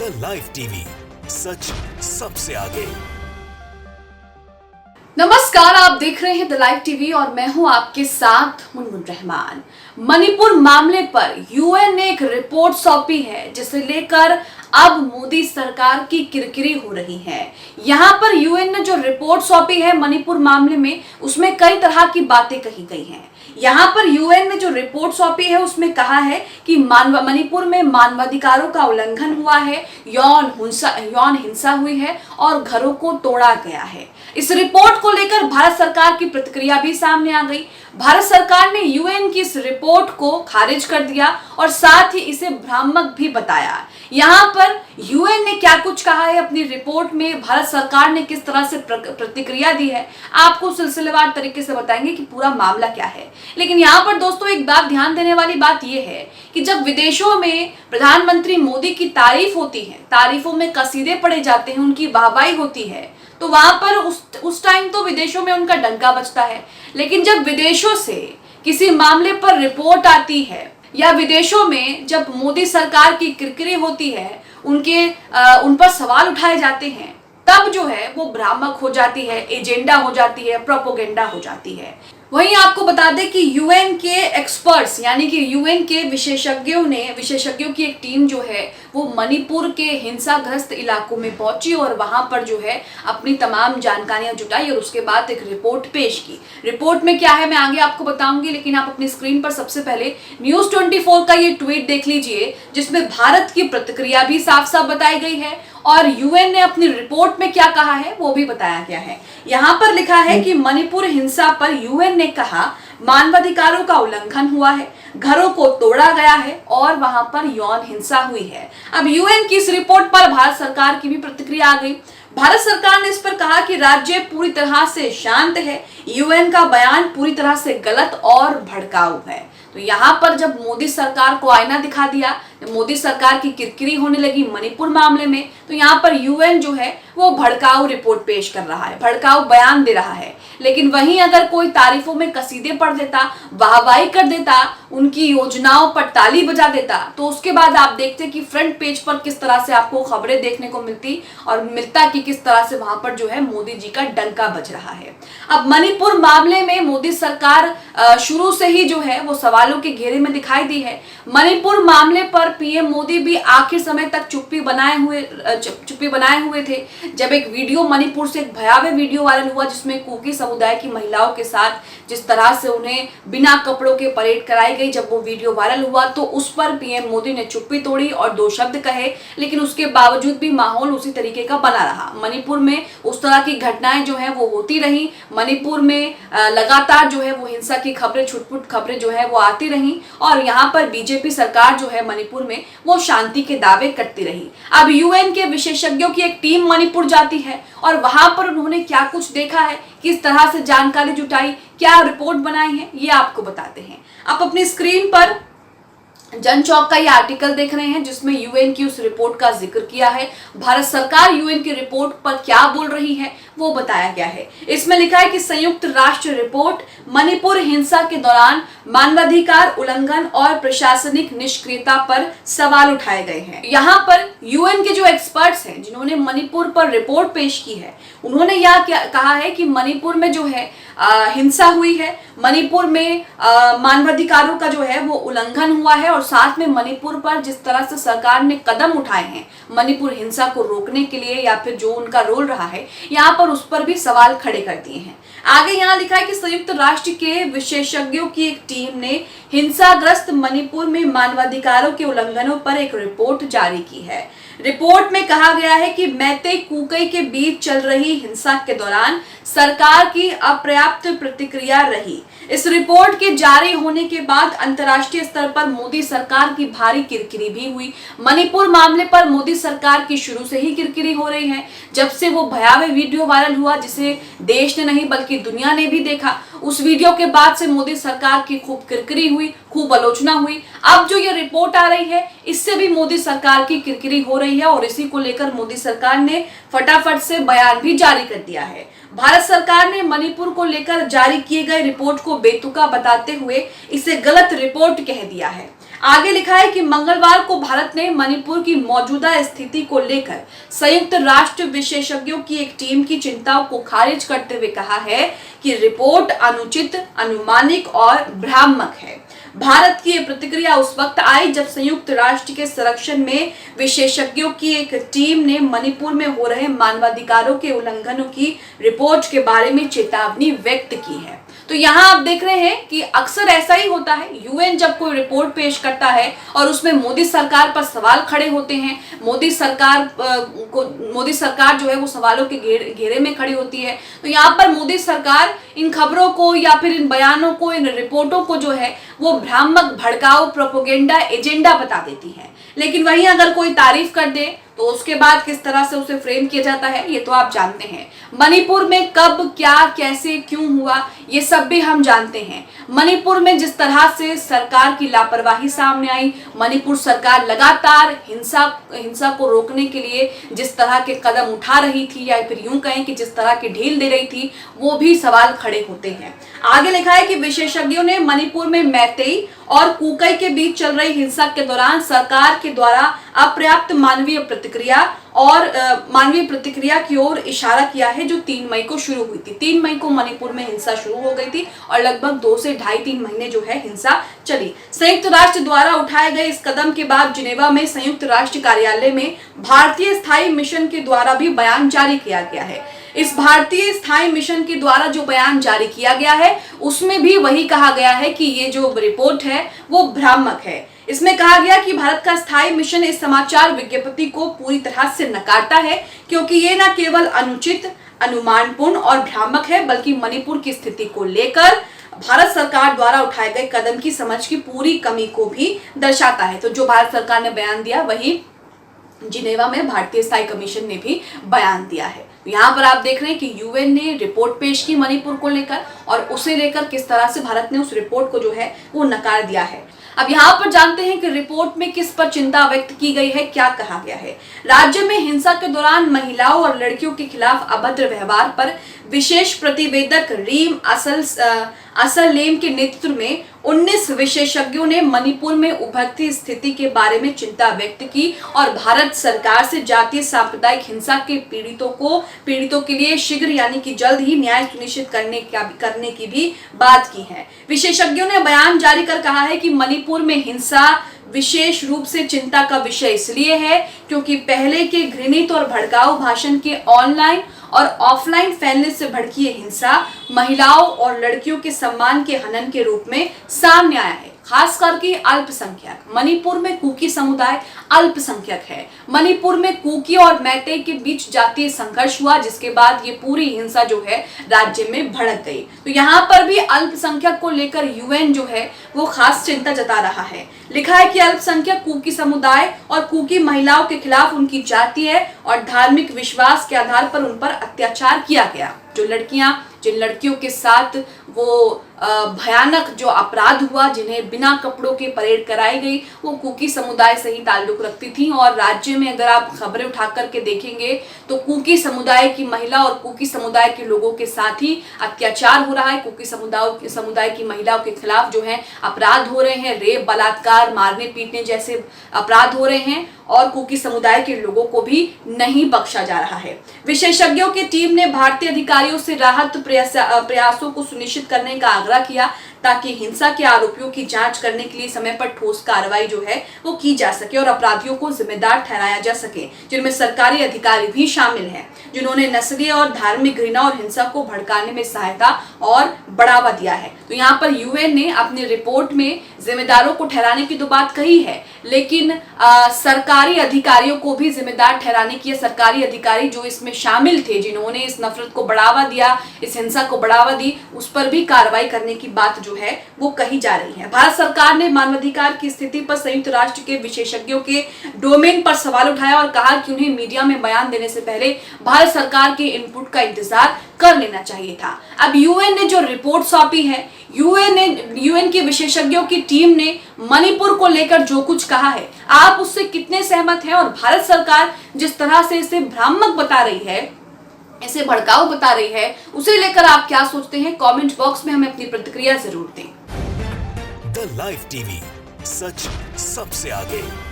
The live TV, सच सबसे आगे। नमस्कार, आप देख रहे हैं द लाइव टीवी और मैं हूं आपके साथ मुनमुन रहमान। मणिपुर मामले पर यूएन ने एक रिपोर्ट सौंपी है जिसे लेकर अब मोदी सरकार की किरकिरी हो रही है। यहाँ पर यूएन ने जो रिपोर्ट सौंपी है मणिपुर मामले में, उसमें कई तरह की बातें कही गई हैं। यहाँ पर यूएन ने जो रिपोर्ट सौंपी है उसमें कहा है कि मणिपुर में मानवाधिकारों का उल्लंघन हुआ है, यौन हिंसा हुई है और घरों को तोड़ा गया है। इस रिपोर्ट को लेकर भारत सरकार की प्रतिक्रिया भी सामने आ गई। भारत सरकार ने यूएन की इस रिपोर्ट को खारिज कर दिया और साथ ही इसे भ्रामक भी बताया। यहाँ पर यूएन ने क्या कुछ कहा है अपनी रिपोर्ट में, भारत सरकार ने किस तरह से प्रतिक्रिया दी है, आपको सिलसिलेवार तरीके से बताएंगे कि पूरा मामला क्या है। लेकिन यहाँ पर दोस्तों एक बात ध्यान देने वाली बात यह है कि जब विदेशों में प्रधानमंत्री मोदी की तारीफ होती है, तारीफों में कसीदे पढ़े जाते हैं, उनकी वाहवाही होती है, तो वहां पर उस टाइम तो विदेशों में उनका डंका बजता है। लेकिन जब विदेशों से किसी मामले पर रिपोर्ट आती है या विदेशों में जब मोदी सरकार की किरकिरी होती है, उन पर सवाल उठाए जाते हैं, तब जो है वो भ्रामक हो जाती है, एजेंडा हो जाती है, प्रोपोगेंडा हो जाती है। वहीं आपको बता दें कि यूएन के एक्सपर्ट्स यानी कि यूएन के विशेषज्ञों की एक टीम जो है वो मणिपुर के हिंसाग्रस्त इलाकों में पहुंची और वहां पर जो है अपनी तमाम जानकारियां जुटाई और उसके बाद एक रिपोर्ट पेश की। रिपोर्ट में क्या है मैं आगे आपको बताऊंगी, लेकिन आप अपनी स्क्रीन पर सबसे पहले न्यूज़ 24 का ये ट्वीट देख लीजिए जिसमें भारत की प्रतिक्रिया भी साफ साफ बताई गई है और यूएन ने अपनी रिपोर्ट में क्या कहा है वो भी बताया गया है। यहाँ पर लिखा है कि मणिपुर हिंसा पर यूएन ने कहा मानवाधिकारों का उल्लंघन हुआ है, घरों को तोड़ा गया है और वहां पर यौन हिंसा हुई है। अब यूएन की इस रिपोर्ट पर भारत सरकार की भी प्रतिक्रिया आ गई। भारत सरकार ने इस पर कहा कि राज्य पूरी तरह से शांत है, यूएन का बयान पूरी तरह से गलत और भड़काऊ है। तो यहाँ पर जब मोदी सरकार को आईना दिखा दिया, जब मोदी सरकार की किरकिरी होने लगी मणिपुर मामले में, तो यहाँ पर यूएन जो है वो भड़काऊ रिपोर्ट पेश कर रहा है, भड़काऊ बयान दे रहा है। लेकिन वहीं अगर कोई तारीफों में कसीदे पढ़ देता, वाहवाही कर देता, उनकी योजनाओं पर ताली बजा देता, तो उसके बाद आप देखते कि फ्रंट पेज पर किस तरह से आपको खबरें देखने को मिलती और मिलता कि किस तरह से वहां पर जो है मोदी जी का डंका बज रहा है। अब मणिपुर मामले में मोदी सरकार शुरू से ही जो है वो सवालों के घेरे में दिखाई दी है। मणिपुर मामले पर पीएम मोदी भी आखिर समय तक चुप्पी बनाए हुए थे। जब एक वीडियो मणिपुर से एक भयावह वीडियो वायरल हुआ जिसमें कुकी समुदाय की महिलाओं के साथ जिस तरह से उन्हें बिना कपड़ों के परेड कराई गई, जब वो वीडियो वायरल हुआ तो उस पर पीएम मोदी ने चुप्पी तोड़ी और 2 शब्द कहे, लेकिन उसके बावजूद भी माहौल उसी तरीके का बना रहा। मणिपुर में उस तरह की घटनाएं जो है वो होती रही। मणिपुर में लगातार जो है वो हिंसा की खबरें, छुटपुट खबरें जो है वो आती रही और यहाँ पर बीजेपी सरकार जो है मणिपुर में वो शांति के दावे करती रही। अब यूएन के विशेषज्ञों की एक टीम मणिपुर जाती है और वहां पर उन्होंने क्या कुछ देखा है, किस तरह से जानकारी जुटाई, क्या रिपोर्ट बनाई है, ये आपको बताते हैं। आप अपनी स्क्रीन पर जन चौक का ये आर्टिकल देख रहे हैं जिसमें यूएन की उस रिपोर्ट का जिक्र किया है। भारत सरकार यूएन की रिपोर्ट पर क्या बोल रही है वो बताया गया है। इसमें लिखा है कि संयुक्त राष्ट्र रिपोर्ट मणिपुर हिंसा के दौरान मानवाधिकार उल्लंघन और प्रशासनिक निष्क्रियता पर सवाल उठाए गए हैं। यहाँ पर यूएन के जो एक्सपर्ट्स हैं जिन्होंने मणिपुर पर रिपोर्ट पेश की है, उन्होंने यह कहा है कि मणिपुर में जो है हिंसा हुई है, मणिपुर में मानवाधिकारों का जो है वो उल्लंघन हुआ है और साथ में मणिपुर पर जिस तरह से सरकार ने कदम उठाए हैं मणिपुर हिंसा को रोकने के लिए या फिर जो उनका रोल रहा है, यहाँ पर उस पर भी सवाल खड़े कर दिए हैं। आगे यहाँ लिखा है कि संयुक्त राष्ट्र के विशेषज्ञों की एक टीम ने हिंसाग्रस्त मणिपुर में मानवाधिकारों के उल्लंघनों पर एक रिपोर्ट जारी की है। रिपोर्ट में कहा गया है कि मैते कुकी के बीच चल रही हिंसा के दौरान सरकार की अपर्याप्त प्रतिक्रिया रही। इस रिपोर्ट के जारी होने के बाद अंतर्राष्ट्रीय स्तर पर मोदी सरकार की भारी किरकिरी भी हुई। मणिपुर मामले पर मोदी सरकार की शुरू से ही किरकिरी हो रही है। जब से वो भयावह वीडियो वायरल हुआ जिसे देश ने नहीं बल्कि दुनिया ने भी देखा, उस वीडियो के बाद से मोदी सरकार की खूब किरकिरी हुई, खूब आलोचना हुई। अब जो ये रिपोर्ट आ रही है इससे भी मोदी सरकार की किरकिरी हो रही है और इसी को लेकर मोदी सरकार ने फटाफट से बयान भी जारी कर दिया है। भारत सरकार ने मणिपुर को लेकर जारी किए गए रिपोर्ट को बेतुका बताते हुए इसे गलत रिपोर्ट कह दिया है। आगे लिखा है कि मंगलवार को भारत ने मणिपुर की मौजूदा स्थिति को लेकर संयुक्त राष्ट्र विशेषज्ञों की एक टीम की चिंताओं को खारिज करते हुए कहा है कि रिपोर्ट अनुचित, अनुमानिक और भ्रामक है। भारत की यह प्रतिक्रिया उस वक्त आई जब संयुक्त राष्ट्र के संरक्षण में विशेषज्ञों की एक टीम ने मणिपुर में हो रहे मानवाधिकारों के उल्लंघनों की रिपोर्ट के बारे में चेतावनी व्यक्त की है। तो यहाँ आप देख रहे हैं कि अक्सर ऐसा ही होता है, यूएन जब कोई रिपोर्ट पेश करता है और उसमें मोदी सरकार पर सवाल खड़े होते हैं, मोदी सरकार जो है वो सवालों के घेरे में खड़ी होती है, तो यहाँ पर मोदी सरकार इन खबरों को या फिर इन बयानों को, इन रिपोर्टों को जो है वो भ्रामक, भड़काऊ, प्रोपेगेंडा, एजेंडा बता देती है। लेकिन वहीं अगर कोई तारीफ कर दे तो उसके बाद किस तरह से उसे फ्रेम किया जाता है ये तो आप जानते हैं। मणिपुर में कब, क्या, कैसे, क्यों हुआ ये सब भी हम जानते हैं। मणिपुर में जिस तरह से सरकार की लापरवाही सामने आई, मणिपुर सरकार लगातार हिंसा को रोकने के लिए जिस तरह के कदम उठा रही थी, या फिर यूं कहें कि जिस तरह की ढील दे रही थी, वो भी सवाल खड़े होते हैं। आगे लिखा है कि विशेषज्ञों ने मणिपुर में मैतेई और कुकी के बीच चल रही हिंसा के दौरान सरकार के द्वारा अपर्याप्त मानवीय प्रतिक्रिया की ओर इशारा किया है, जो 3 मई को शुरू हुई थी। 3 मई को मणिपुर में हिंसा शुरू हो गई थी और लगभग 2 से 2.5-3 महीने जो है हिंसा चली। संयुक्त राष्ट्र द्वारा उठाए गए इस कदम के बाद जिनेवा में संयुक्त राष्ट्र कार्यालय में भारतीय स्थायी मिशन के द्वारा भी बयान जारी किया गया है। इस भारतीय स्थायी मिशन के द्वारा जो बयान जारी किया गया है उसमें भी वही कहा गया है कि ये जो रिपोर्ट है वो भ्रामक है। इसमें कहा गया कि भारत का स्थायी मिशन इस समाचार विज्ञप्ति को पूरी तरह से नकारता है, क्योंकि ये न केवल अनुचित, अनुमानपूर्ण और भ्रामक है, बल्कि मणिपुर की स्थिति को लेकर भारत सरकार द्वारा उठाए गए कदम की समझ की पूरी कमी को भी दर्शाता है। तो जो भारत सरकार ने बयान दिया वही जिनेवा में भारतीय स्थायी कमीशन ने भी बयान दिया है। यहाँ पर आप देख रहे हैं कि यूएन ने रिपोर्ट पेश की मणिपुर को लेकर, और उसे लेकर किस तरह से भारत ने उस रिपोर्ट को जो है वो नकार दिया है। अब यहाँ पर जानते हैं कि रिपोर्ट में किस पर चिंता व्यक्त की गई है, क्या कहा गया है। राज्य में हिंसा के दौरान महिलाओं और लड़कियों के खिलाफ अभद्र व्यवहार पर विशेष प्रतिवेदक रीम असलेम के नेतृत्व में 19 विशेषज्ञों ने मणिपुर में उभरती स्थिति के बारे में चिंता व्यक्त की और भारत सरकार से जातीय सांप्रदायिक हिंसा के पीड़ितों के लिए शीघ्र यानी कि जल्द ही न्याय सुनिश्चित करने की भी बात की है। विशेषज्ञों ने बयान जारी कर कहा है कि मणिपुर में हिंसा विशेष रूप से चिंता का विषय इसलिए है क्योंकि पहले के घृणित और भड़काऊ भाषण के ऑनलाइन और ऑफलाइन फैलने से भड़की हिंसा महिलाओं और लड़कियों के सम्मान के हनन के रूप में सामने आया है। खास करके अल्पसंख्यक, मणिपुर में कुकी समुदाय अल्पसंख्यक है। मणिपुर में कुकी और मैतेई के बीच जातीय संघर्ष हुआ, जिसके बाद ये पूरी हिंसा जो है राज्य में भड़क गई। तो यहाँ पर भी अल्पसंख्यक को लेकर यूएन जो है वो खास चिंता जता रहा है। लिखा है कि अल्पसंख्यक कुकी समुदाय और कुकी महिलाओं के खिलाफ उनकी जातीय और धार्मिक विश्वास के आधार पर उन पर अत्याचार किया गया। जिन लड़कियों के साथ वो भयानक जो अपराध हुआ, जिन्हें बिना कपड़ों के परेड कराई गई, वो कुकी समुदाय से ही ताल्लुक रखती थी। और राज्य में अगर आप खबरें उठा करके देखेंगे तो कुकी समुदाय की महिला और कुकी समुदाय के लोगों के साथ ही अत्याचार हो रहा है। कुकी समुदाय की महिलाओं के खिलाफ जो है अपराध हो रहे हैं, रेप, बलात्कार, मारने पीटने जैसे अपराध हो रहे हैं, और कुकी समुदाय के लोगों को भी नहीं बख्शा जा रहा है। विशेषज्ञों की टीम ने भारतीय अधिकारियों से राहत प्रयासों को सुनिश्चित करने का आग्रह किया ताकि हिंसा के आरोपियों की जांच करने के लिए समय पर ठोस कार्रवाई जो है वो की जा सके और अपराधियों को जिम्मेदार ठहराया जा सके, जिनमें सरकारी अधिकारी भी शामिल हैं जिन्होंने नस्लीय और धार्मिक घृणा और हिंसा को भड़काने में सहायता और बढ़ावा दिया है। तो यहाँ पर यूएन ने अपनी रिपोर्ट में जिम्मेदारों को ठहराने की तो बात कही है, लेकिन सरकारी अधिकारियों को भी जिम्मेदार ठहराने की, सरकारी अधिकारी जो इसमें शामिल थे, जिन्होंने इस नफरत को बढ़ावा दिया, इस हिंसा को बढ़ावा दी, उस पर भी कार्रवाई करने की बात जो है वो कही जा रही है। भारत सरकार ने मानवाधिकार की स्थिति पर संयुक्त राष्ट्र के विशेषज्ञों के डोमेन पर सवाल उठाया और कहा कि उन्हें मीडिया में बयान देने से पहले भारत सरकार के इनपुट का इंतजार कर लेना चाहिए था। अब यूएन ने जो रिपोर्ट सौंपी है, यूएन के विशेषज्ञों की टीम ने मणिपुर को लेकर जो कुछ कहा है, आप उससे कितने सहमत हैं? और भारत सरकार जिस तरह से इसे भ्रामक बता रही है, इसे भड़काऊ बता रही है, उसे लेकर आप क्या सोचते हैं? कमेंट बॉक्स में हमें अपनी प्रतिक्रिया जरूर दें। द लाइव टीवी, सच सबसे आगे।